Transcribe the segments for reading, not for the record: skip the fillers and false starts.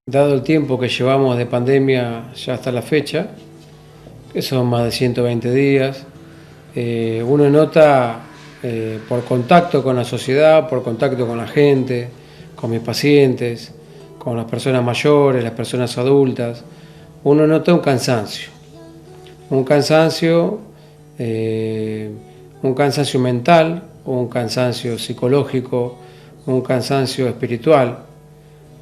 Dado el tiempo que llevamos de pandemia ya hasta la fecha, que son más de 120 días, uno nota por contacto con la sociedad, por contacto con la gente, con mis pacientes, con las personas mayores, las personas adultas, uno nota un cansancio mental, un cansancio psicológico, un cansancio espiritual,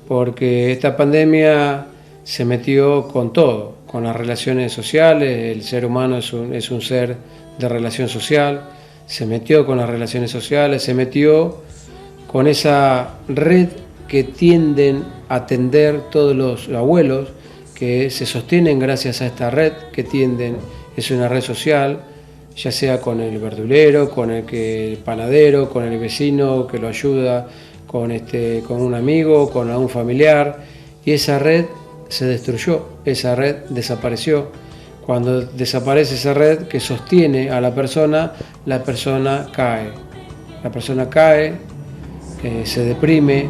porque esta pandemia se metió con todo, con las relaciones sociales. El ser humano es un ser de relación social, se metió con las relaciones sociales, se metió con esa red que tienden a tender todos los abuelos, que se sostienen gracias a esta red que tienden, es una red social, ya sea con el verdulero, con el panadero, con el vecino que lo ayuda, con un amigo, con un familiar, y esa red se destruyó, esa red desapareció. Cuando desaparece esa red que sostiene a la persona cae. La persona cae, se deprime,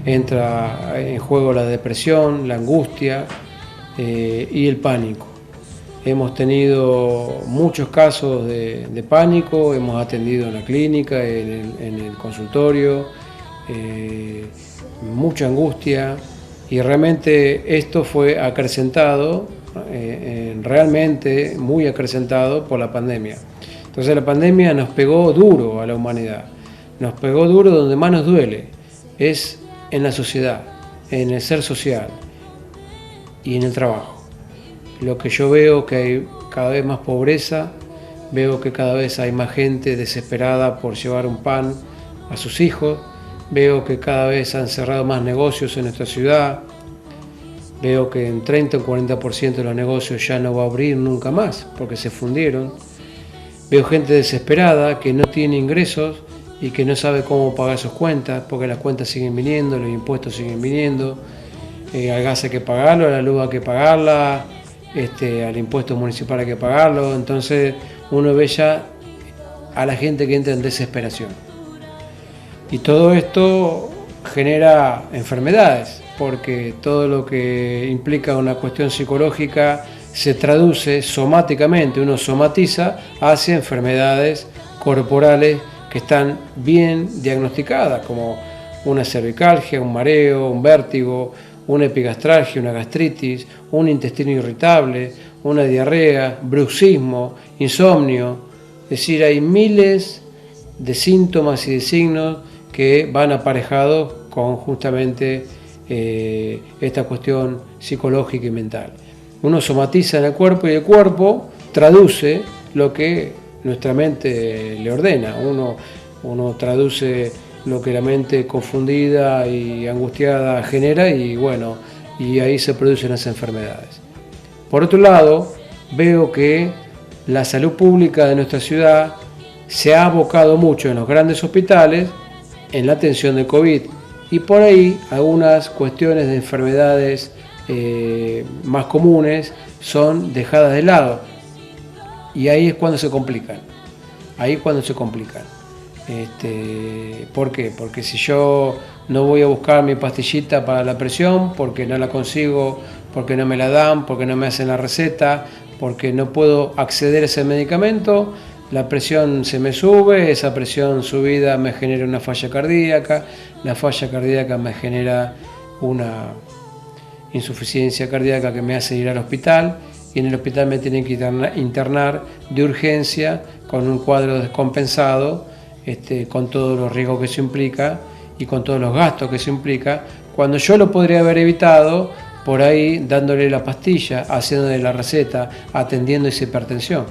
entra en juego la depresión, la angustia y el pánico. Hemos tenido muchos casos de pánico, hemos atendido en la clínica, en el consultorio, mucha angustia, y realmente esto fue acrecentado, realmente muy acrecentado por la pandemia. Entonces la pandemia nos pegó duro a la humanidad, nos pegó duro donde más nos duele, es en la sociedad, en el ser social y en el trabajo. Lo que yo veo que hay cada vez más pobreza, veo que cada vez hay más gente desesperada por llevar un pan a sus hijos, veo que cada vez han cerrado más negocios en nuestra ciudad, veo que en 30 o 40% de los negocios ya no va a abrir nunca más porque se fundieron. Veo gente desesperada que no tiene ingresos y que no sabe cómo pagar sus cuentas, porque las cuentas siguen viniendo, los impuestos siguen viniendo, al gas hay que pagarlo, a la luz hay que pagarla, al impuesto municipal hay que pagarlo. Entonces uno ve ya a la gente que entra en desesperación. Y todo esto genera enfermedades, porque todo lo que implica una cuestión psicológica se traduce somáticamente, uno somatiza hacia enfermedades corporales que están bien diagnosticadas, como una cervicalgia, un mareo, un vértigo, una epigastralgia, una gastritis, un intestino irritable, una diarrea, bruxismo, insomnio. Es decir, hay miles de síntomas y de signos que van aparejados con justamente esta cuestión psicológica y mental. Uno somatiza en el cuerpo y el cuerpo traduce lo que nuestra mente le ordena. Uno traduce lo que la mente confundida y angustiada genera, y bueno, y ahí se producen las enfermedades. Por otro lado, veo que la salud pública de nuestra ciudad se ha abocado mucho en los grandes hospitales en la atención de COVID, y por ahí algunas cuestiones de enfermedades más comunes son dejadas de lado, y ahí es cuando se complican. ¿Por qué? Porque si yo no voy a buscar mi pastillita para la presión, porque no la consigo, porque no me la dan, porque no me hacen la receta, porque no puedo acceder a ese medicamento, la presión se me sube, esa presión subida me genera una falla cardíaca, la falla cardíaca me genera una insuficiencia cardíaca que me hace ir al hospital, y en el hospital me tienen que internar de urgencia con un cuadro descompensado, con todos los riesgos que eso implica y con todos los gastos que eso implica, cuando yo lo podría haber evitado por ahí dándole la pastilla, haciéndole la receta, atendiendo esa hipertensión.